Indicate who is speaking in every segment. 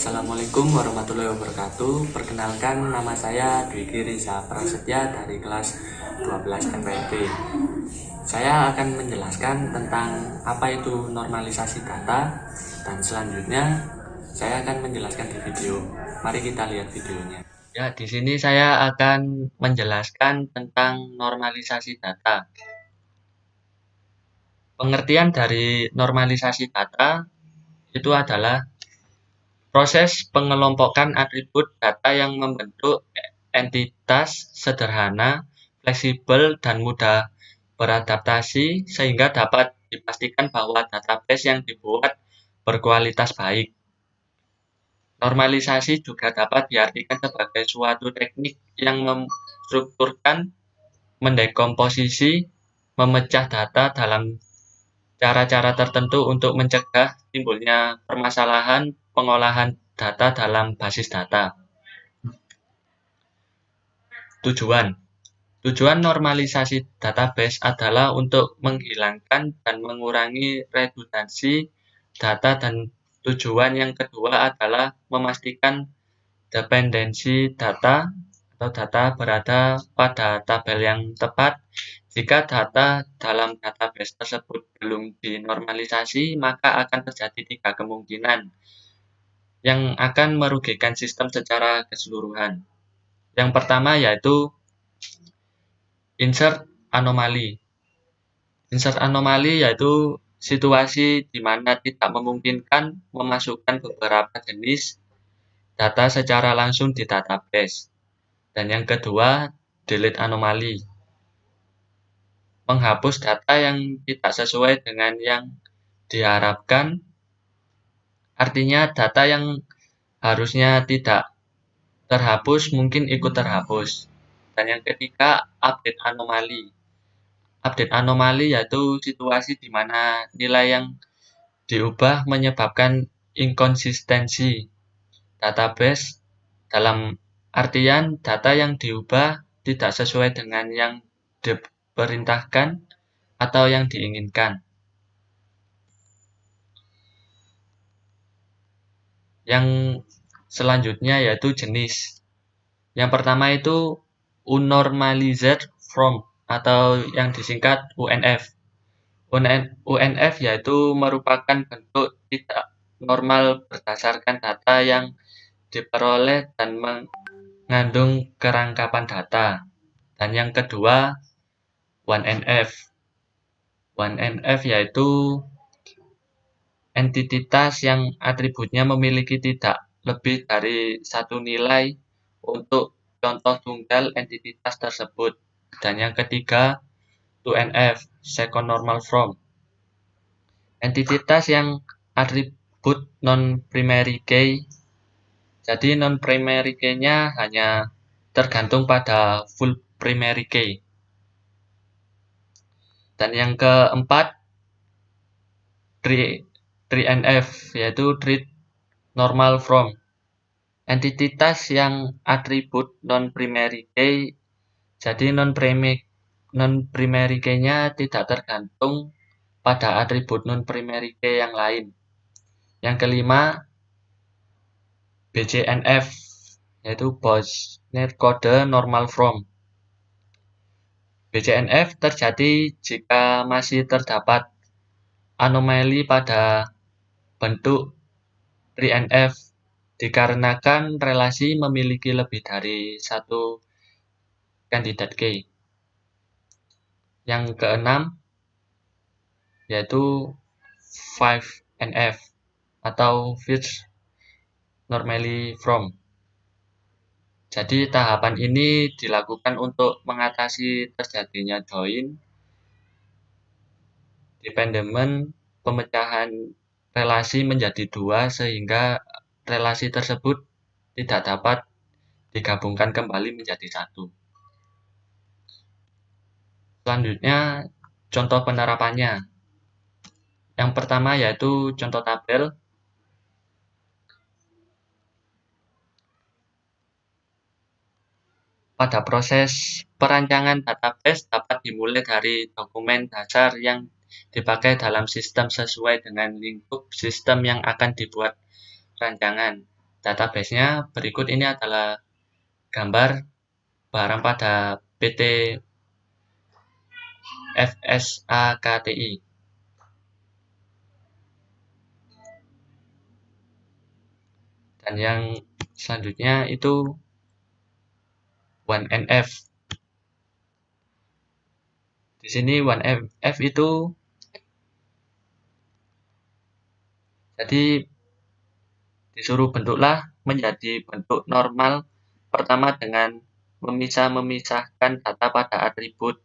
Speaker 1: Assalamualaikum warahmatullahi wabarakatuh. Perkenalkan, nama saya Dwiki Riza Prasetya dari kelas 12 MPLB. Saya akan menjelaskan tentang apa itu normalisasi data, dan selanjutnya saya akan menjelaskan di video. Mari kita lihat videonya. Ya, di sini saya akan menjelaskan tentang normalisasi data. Pengertian dari normalisasi data itu adalah proses pengelompokan atribut data yang membentuk entitas sederhana, fleksibel, dan mudah beradaptasi sehingga dapat dipastikan bahwa database yang dibuat berkualitas baik. Normalisasi juga dapat diartikan sebagai suatu teknik yang menstrukturkan, mendekomposisi, memecah data dalam cara-cara tertentu untuk mencegah timbulnya permasalahan pengolahan data dalam basis data. Tujuan normalisasi database adalah untuk menghilangkan dan mengurangi redundansi data, dan tujuan yang kedua adalah memastikan dependensi data atau data berada pada tabel yang tepat. Jika data dalam database tersebut belum dinormalisasi, maka akan terjadi 3 kemungkinan yang akan merugikan sistem secara keseluruhan. Yang pertama yaitu insert anomali. Insert anomali yaitu situasi di mana tidak memungkinkan memasukkan beberapa jenis data secara langsung di database. Dan yang kedua, delete anomali. Menghapus data yang tidak sesuai dengan yang diharapkan, artinya data yang harusnya tidak terhapus mungkin ikut terhapus. Dan yang ketiga, update anomali. Update anomali yaitu situasi di mana nilai yang diubah menyebabkan inkonsistensi database, dalam artian data yang diubah tidak sesuai dengan yang diperintahkan atau yang diinginkan. Yang selanjutnya yaitu jenis. Yang pertama itu unnormalized from atau yang disingkat UNF. UNF yaitu merupakan bentuk tidak normal berdasarkan data yang diperoleh dan mengandung kerangkapan data. Dan yang kedua, 1NF. 1NF yaitu entitas yang atributnya memiliki tidak lebih dari satu nilai untuk contoh tunggal entitas tersebut. Dan yang ketiga, 2NF, second normal from. Entitas yang atribut non-primary key. Jadi non-primary key-nya hanya tergantung pada full primary key. Dan yang keempat, 3NF, yaitu treat normal from. Entitas yang atribut non-primary key, jadi non-primary key-nya tidak tergantung pada atribut non-primary key yang lain. Yang kelima, BCNF, yaitu Boolean kode normal from. BCNF terjadi jika masih terdapat anomali pada bentuk 3NF dikarenakan relasi memiliki lebih dari satu kandidat key. Yang keenam yaitu 5NF atau first normally from. Jadi tahapan ini dilakukan untuk mengatasi terjadinya join, dependent, pemecahan relasi menjadi dua sehingga relasi tersebut tidak dapat digabungkan kembali menjadi satu. Selanjutnya, contoh penerapannya. Yang pertama yaitu contoh tabel. Pada proses perancangan database dapat dimulai dari dokumen dasar yang dipakai dalam sistem sesuai dengan lingkup sistem yang akan dibuat rancangan. database-nya berikut ini adalah gambar barang pada PT FSAKTI. Dan yang selanjutnya itu 1NF. Di sini 1NF itu jadi disuruh bentuklah menjadi bentuk normal pertama dengan memisahkan data pada atribut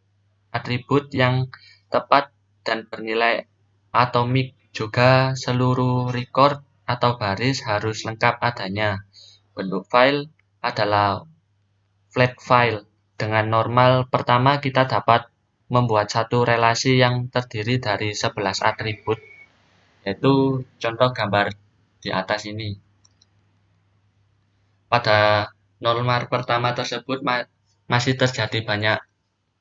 Speaker 1: yang tepat dan bernilai atomik. Juga seluruh record atau baris harus lengkap adanya. Bentuk file adalah flat file. Dengan normal pertama kita dapat membuat satu relasi yang terdiri dari 11 atribut, yaitu contoh gambar di atas ini. Pada normal pertama tersebut masih terjadi banyak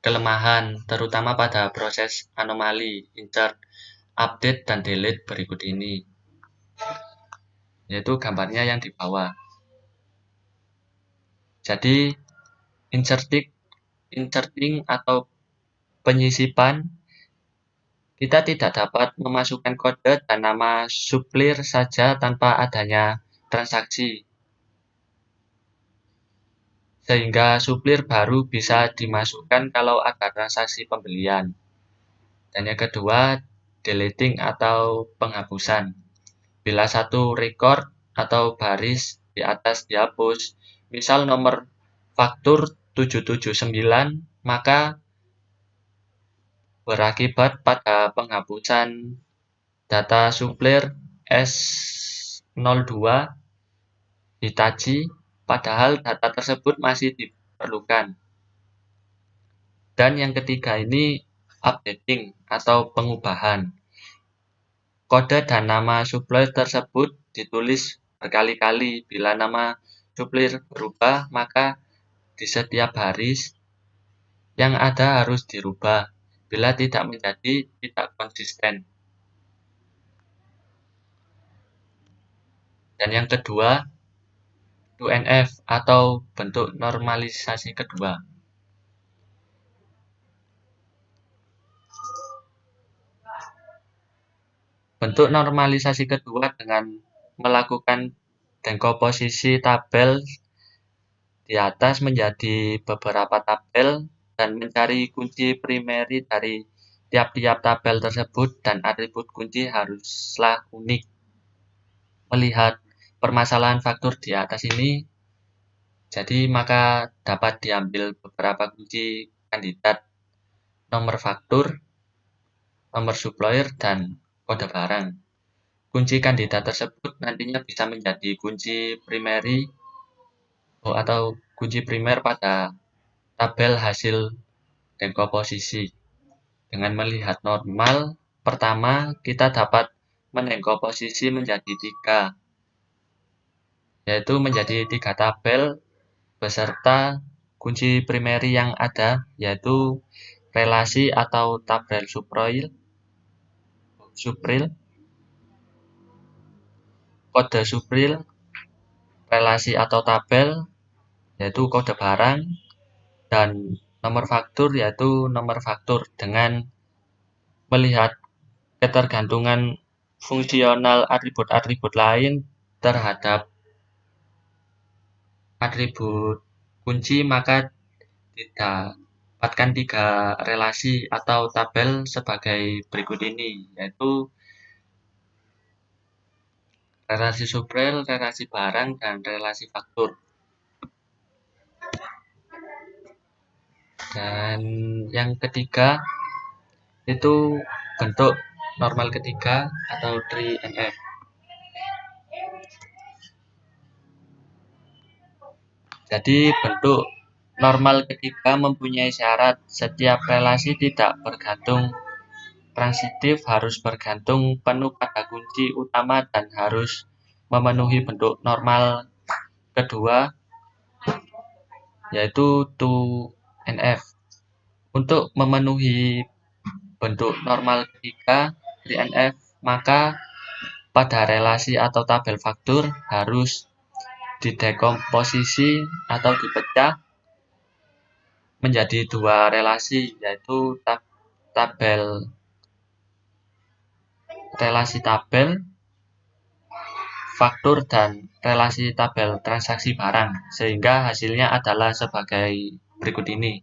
Speaker 1: kelemahan, terutama pada proses anomali, insert, update, dan delete berikut ini. Yaitu gambarnya yang di bawah. Jadi, inserting atau penyisipan, kita tidak dapat memasukkan kode dan nama supplier saja tanpa adanya transaksi. Sehingga supplier baru bisa dimasukkan kalau ada transaksi pembelian. Dan yang kedua, deleting atau penghapusan. Bila satu record atau baris di atas dihapus, misal nomor faktur 779, maka berakibat pada penghapusan data supplier S02 Hitachi, padahal data tersebut masih diperlukan. Dan yang ketiga ini updating atau pengubahan. Kode dan nama supplier tersebut ditulis berkali-kali. Bila nama supplier berubah, maka di setiap baris yang ada harus dirubah. Bila tidak menjadi tidak konsisten. Dan yang kedua, 2NF atau bentuk normalisasi kedua. Bentuk normalisasi kedua dengan melakukan dekomposisi tabel di atas menjadi beberapa tabel dan mencari kunci primary dari tiap-tiap tabel tersebut, dan atribut kunci haruslah unik. Melihat permasalahan faktur di atas ini, jadi maka dapat diambil beberapa kunci kandidat, nomor faktur, nomor supplier, dan kode barang. Kunci kandidat tersebut nantinya bisa menjadi kunci primary atau kunci primer pada tabel hasil dekomposisi. Dengan melihat normal, pertama kita dapat mendekomposisi menjadi 3, yaitu menjadi 3 tabel beserta kunci primary yang ada, yaitu relasi atau tabel supril, kode supril, relasi atau tabel, yaitu kode barang, dan nomor faktur, yaitu nomor faktur. Dengan melihat ketergantungan fungsional atribut-atribut lain terhadap atribut kunci, maka didapatkan 3 relasi atau tabel sebagai berikut ini, yaitu relasi supplier, relasi barang, dan relasi faktur. Dan yang ketiga itu bentuk normal ketiga atau 3NF. Jadi bentuk normal ketiga mempunyai syarat setiap relasi tidak bergantung transitif harus bergantung penuh pada kunci utama dan harus memenuhi bentuk normal kedua, yaitu 2NF. Untuk memenuhi bentuk normal ketiga 3NF, maka pada relasi atau tabel faktur harus didekomposisi atau dipecah menjadi dua relasi, yaitu relasi tabel faktur dan relasi tabel transaksi barang, sehingga hasilnya adalah sebagai berikut ini.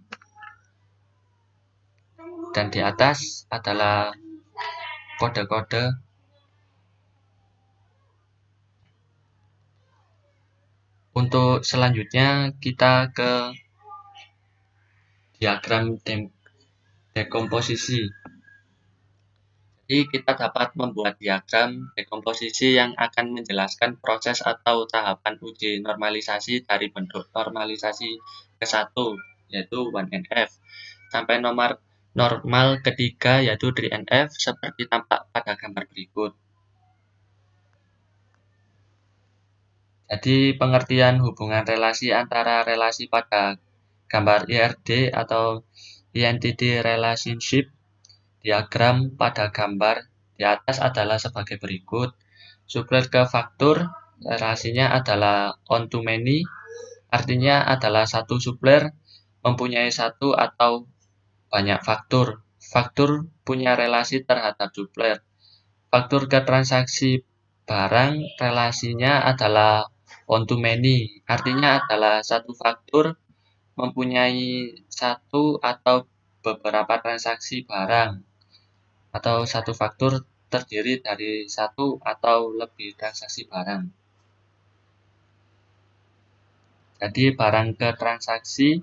Speaker 1: Dan di atas adalah kode-kode untuk selanjutnya kita ke diagram dekomposisi. Jadi kita dapat membuat diagram dekomposisi yang akan menjelaskan proses atau tahapan uji normalisasi dari bentuk normalisasi ke-1 yaitu 1NF sampai nomor normal ketiga yaitu 3NF seperti tampak pada gambar berikut. Jadi pengertian hubungan relasi antara relasi pada gambar IRD atau Identity Relationship diagram pada gambar di atas adalah sebagai berikut. Supplier ke faktur, relasinya adalah on to many, artinya adalah satu supplier mempunyai satu atau banyak faktur. Faktur punya relasi terhadap supplier. Faktur ke transaksi barang, relasinya adalah on to many, artinya adalah satu faktur mempunyai satu atau beberapa transaksi barang, atau satu faktur terdiri dari satu atau lebih transaksi barang. Jadi barang ke transaksi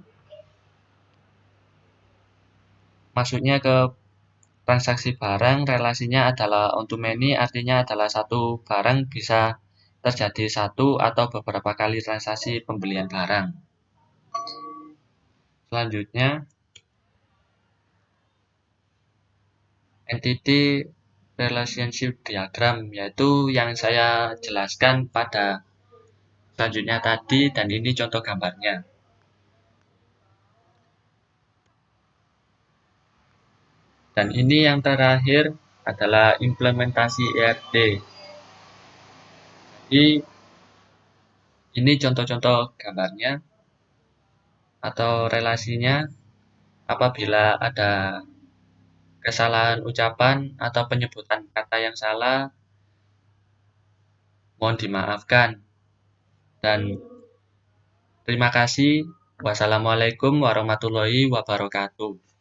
Speaker 1: masuknya ke transaksi barang, relasinya adalah on to many, artinya adalah satu barang bisa terjadi satu atau beberapa kali transaksi pembelian barang. Selanjutnya entity relationship diagram, yaitu yang saya jelaskan pada selanjutnya tadi, dan ini contoh gambarnya. Dan ini yang terakhir adalah implementasi IRD. Jadi ini contoh-contoh gambarnya atau relasinya. Apabila ada kesalahan ucapan atau penyebutan kata yang salah, mohon dimaafkan. Dan terima kasih. Wassalamualaikum warahmatullahi wabarakatuh.